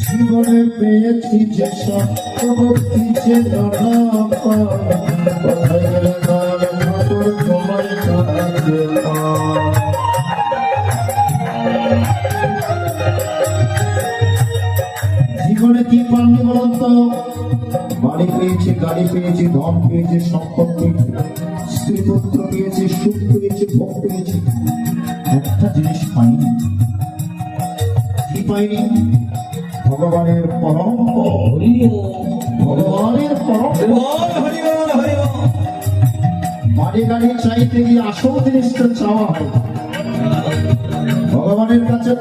জীবনে পেয়েছি যে সত্যবর্তী যে জীবনে কি পাননি বলুন তো? বাড়ি পেয়েছি, গাড়ি পেয়েছি, ধন পেয়েছি, সম্পদ পেয়েছি, স্ত্রী পুত্র পেয়েছি, সুখ পেয়েছি, ভোগ পেয়েছি, একটা জিনিস পাইনি। কি পাইনি? ভগবানের পরম ভগবানের পরম বাড়ি গাড়ি চাইতে গিয়ে আসল জিনিসটা চাওয়া হয় ভগবানের কাছে।